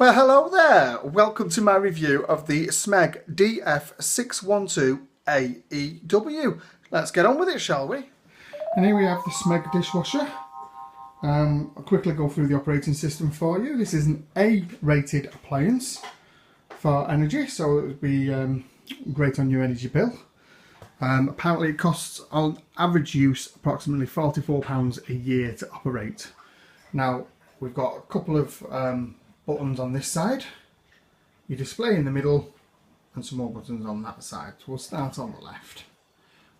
Well, hello there. Welcome to my review of the SMEG DF612AEW. Let's get on with it, shall we? And here we have the SMEG dishwasher. I'll quickly go through the operating system for you. This is an A-rated appliance for energy, so it would be great on your energy bill. Apparently it costs, on average use, approximately £44 a year to operate. Now, we've got a couple of buttons on this side, your display in the middle, and some more buttons on that side. So we'll start on the left.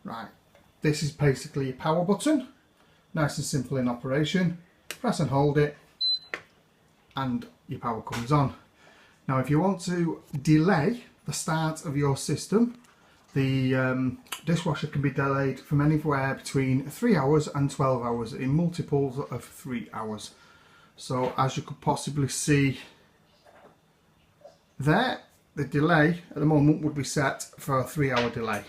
Right, this is basically your power button, nice and simple in operation. Press and hold it and your power comes on. Now if you want to delay the start of your system, the dishwasher can be delayed from anywhere between 3 hours and 12 hours in multiples of 3 hours. So as you could possibly see there, the delay at the moment would be set for a 3 hour delay.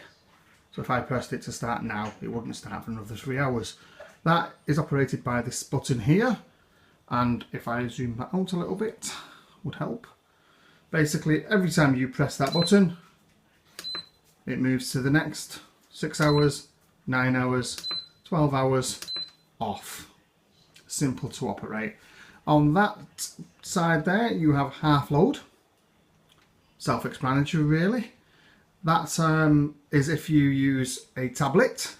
So if I pressed it to start now, it wouldn't start for another 3 hours. That is operated by this button here, and if I zoom that out a little bit, would help. Basically every time you press that button, it moves to the next 6 hours, 9 hours, 12 hours, off. Simple to operate. On that side there, you have half load. Self-explanatory really. That is if you use a tablet.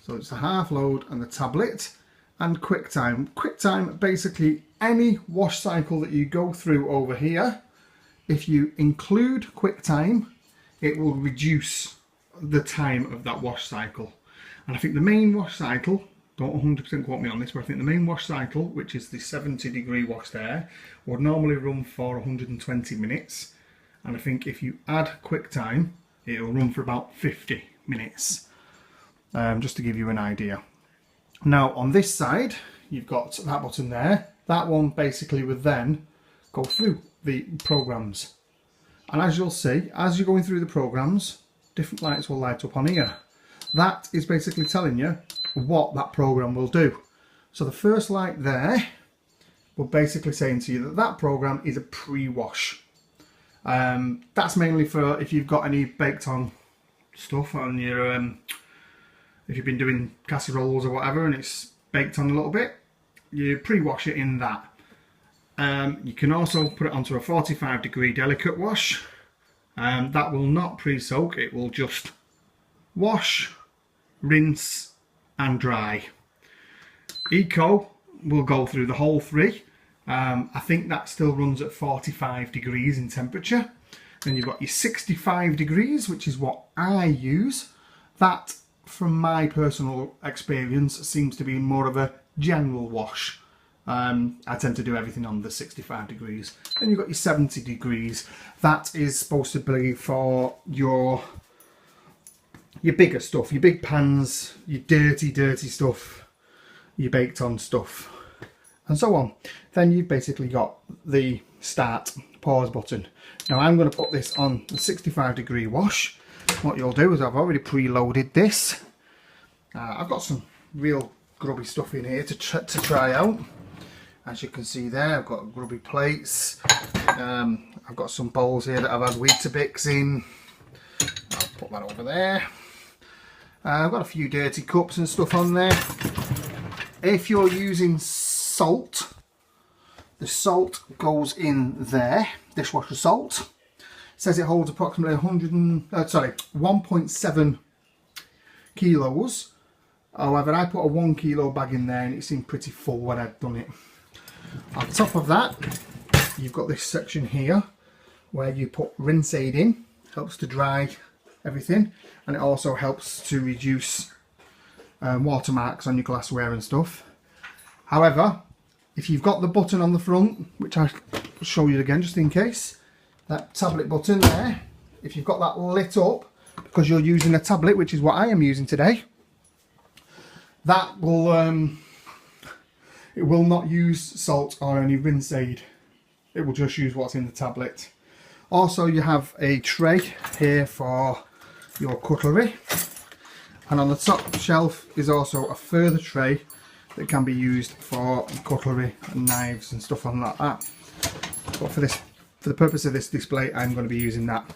So it's the half load and the tablet. And QuickTime. QuickTime, basically any wash cycle that you go through over here, if you include QuickTime, it will reduce the time of that wash cycle. And I think the main wash cycle, don't 100% quote me on this, but I think the main wash cycle, which is the 70-degree wash there, would normally run for 120 minutes. And I think if you add QuickTime, it'll run for about 50 minutes. Just to give you an idea. Now on this side, you've got that button there. That one basically would then go through the programs. And as you'll see, as you're going through the programs, different lights will light up on here. That is basically telling you what that program will do. So the first light there will basically saying to you that that program is a pre-wash. That's mainly for if you've got any baked on stuff on your, if you've been doing casseroles or whatever and it's baked on a little bit, you pre-wash it in that. You can also put it onto a 45-degree delicate wash. That will not pre-soak, it will just wash, rinse and dry. Eco will go through the whole three. I think that still runs at 45 degrees in temperature. Then you've got your 65 degrees, which is what I use. That, from my personal experience, seems to be more of a general wash. I tend to do everything on the 65 degrees. Then you've got your 70 degrees. That is supposed to be for your bigger stuff, your big pans, your dirty stuff, your baked on stuff, and so on. Then you've basically got the start pause button. Now I'm going to put this on the 65-degree wash. What you'll do is I've already preloaded this. I've got some real grubby stuff in here to try out. As you can see there, I've got grubby plates. I've got some bowls here that I've had Weetabix in. I'll put that over there. I've got a few dirty cups and stuff on there. If you're using salt, the salt goes in there, dishwasher salt. It says it holds approximately 1.7 kilos. However, I put a 1 kilo bag in there and it seemed pretty full when I'd done it. On top of that, you've got this section here where you put rinse aid in, helps to dry everything, and it also helps to reduce watermarks on your glassware and stuff. However, if you've got the button on the front, which I'll show you again just in case, that tablet button there, if you've got that lit up because you're using a tablet, which is what I am using today, that will it will not use salt or any rinse aid. It will just use what's in the tablet. Also, you have a tray here for your cutlery, and on the top shelf is also a further tray that can be used for cutlery and knives and stuff like that. but for the purpose of this display, I'm going to be using that.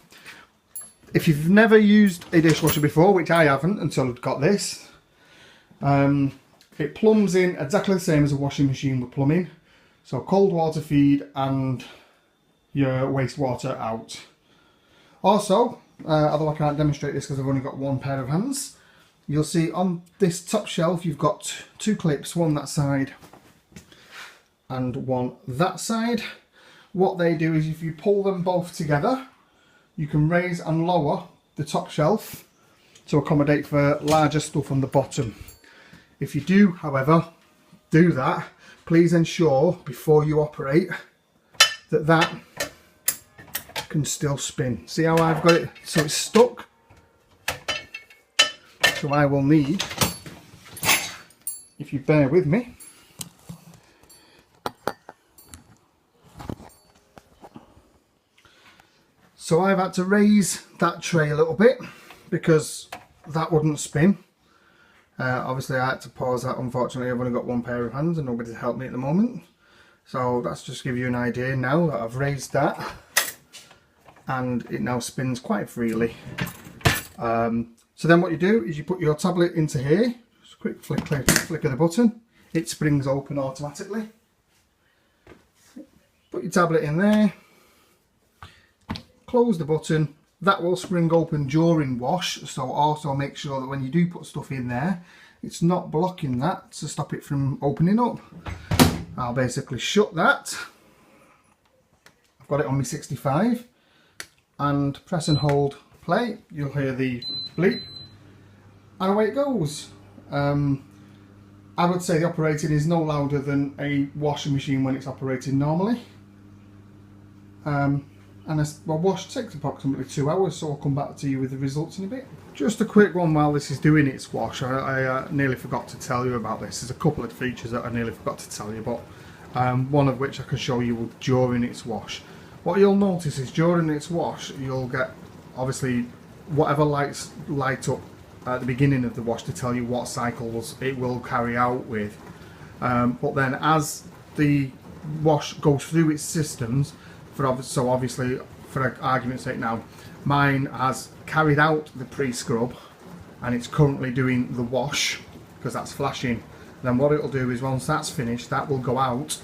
If you've never used a dishwasher before, which I haven't until I've got this, it plumbs in exactly the same as a washing machine with plumbing. So cold water feed and your wastewater out. Also, although I can't demonstrate this because I've only got one pair of hands, you'll see on this top shelf you've got two clips, one that side and one that side. What they do is if you pull them both together, you can raise and lower the top shelf to accommodate for larger stuff on the bottom. If you do, however, do that, please ensure before you operate that that can still spin. See how I've got it so it's stuck? So I will need, if you bear with me, so I've had to raise that tray a little bit because that wouldn't spin. Obviously I had to pause that. Unfortunately I've only got one pair of hands and nobody to help me at the moment. So that's just to give you an idea now that I've raised that and it now spins quite freely. So then what you do is you put your tablet into here, just a quick flick of the button, it springs open automatically. Put your tablet in there, close the button, that will spring open during wash, so also make sure that when you do put stuff in there, it's not blocking that to stop it from opening up. I'll basically shut that. I've got it on my 65 and press and hold play. You'll hear the bleep and away it goes. I would say the operating is no louder than a washing machine when it's operating normally. And a wash takes approximately 2 hours, so I'll come back to you with the results in a bit. Just a quick one while this is doing its wash. I nearly forgot to tell you about this. There's a couple of features that I nearly forgot to tell you, but one of which I can show you during its wash. What you'll notice is during its wash, you'll get obviously whatever lights light up at the beginning of the wash to tell you what cycles it will carry out with. But then as the wash goes through its systems, so obviously for argument's sake now, mine has carried out the pre-scrub and it's currently doing the wash because that's flashing. Then what it'll do is once that's finished, that will go out,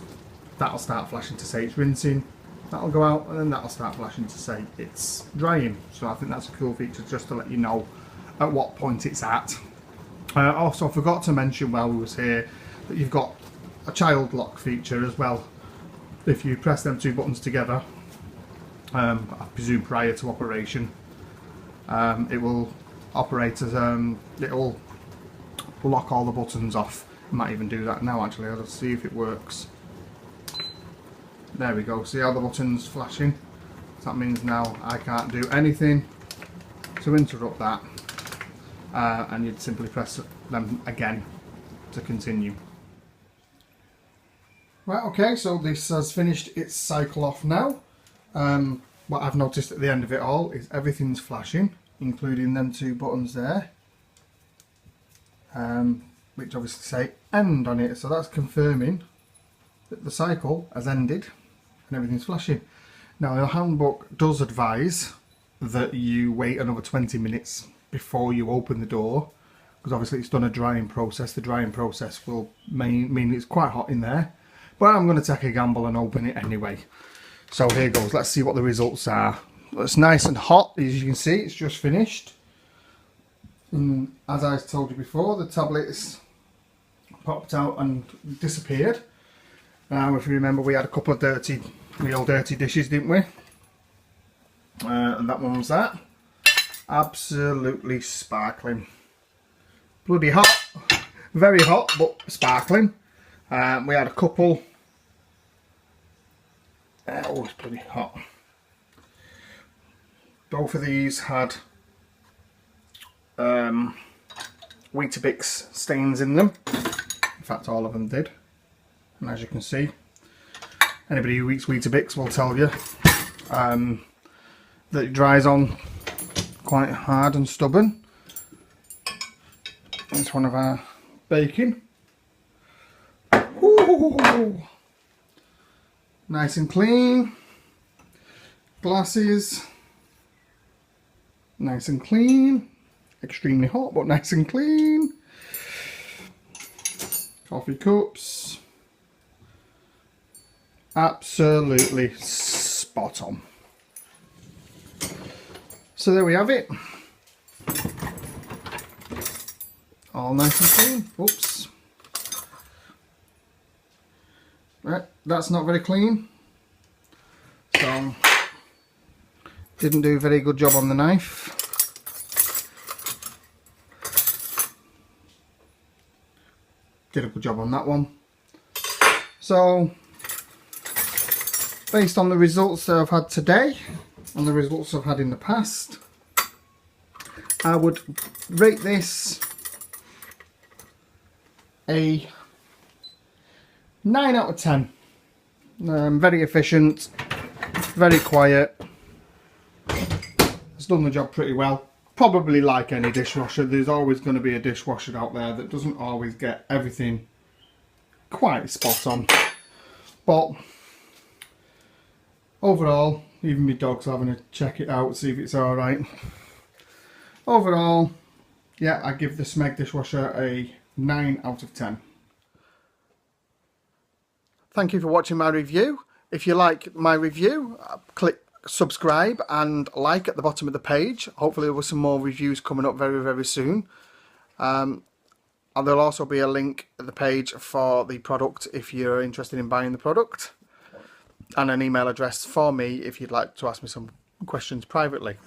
that'll start flashing to say it's rinsing, that'll go out, and then that'll start flashing to say it's drying. So I think that's a cool feature just to let you know at what point it's at. Also I forgot to mention while we was here that you've got a child lock feature as well. If you press them two buttons together, I presume prior to operation, it will operate as it will lock all the buttons off. I might even do that now actually. Let's see if it works. There we go. See how the button's flashing? So that means now I can't do anything to interrupt that, and you'd simply press them again to continue. Right, okay, so this has finished its cycle off now. What I've noticed at the end of it all is everything's flashing, including them two buttons there, which obviously say end on it, so that's confirming that the cycle has ended and everything's flashing. Now the handbook does advise that you wait another 20 minutes before you open the door, because obviously it's done a drying process. The drying process will mean it's quite hot in there. But I'm going to take a gamble and open it anyway. So here goes. Let's see what the results are. It's nice and hot, as you can see. It's just finished. And as I told you before, the tablet's popped out and disappeared. Now, if you remember, we had a couple of real dirty dishes, didn't we? And that one was that. Absolutely sparkling. Bloody hot. Very hot, but sparkling. We had a couple. Oh, it's bloody hot. Both of these had Weetabix stains in them. In fact, all of them did. And as you can see, anybody who eats Weetabix will tell you that it dries on quite hard and stubborn. It's one of our bacon. Ooh. Nice and clean. Glasses, nice and clean. Extremely hot, but nice and clean. Coffee cups, absolutely spot on. So there we have it, all nice and clean. Oops, right, that's not very clean, so didn't do a very good job on the knife. Did a good job on that one. So based on the results that I've had today and the results I've had in the past, I would rate this a 9 out of 10. Very efficient, very quiet, it's done the job pretty well. Probably like any dishwasher, there's always going to be a dishwasher out there that doesn't always get everything quite spot on. But overall, even my dog's having to check it out, see if it's alright. Overall, yeah, I give the SMEG dishwasher a 9 out of 10. Thank you for watching my review. If you like my review, click subscribe and like at the bottom of the page. Hopefully there will be some more reviews coming up very, very soon. And there'll also be a link at the page for the product if you're interested in buying the product, and an email address for me if you'd like to ask me some questions privately.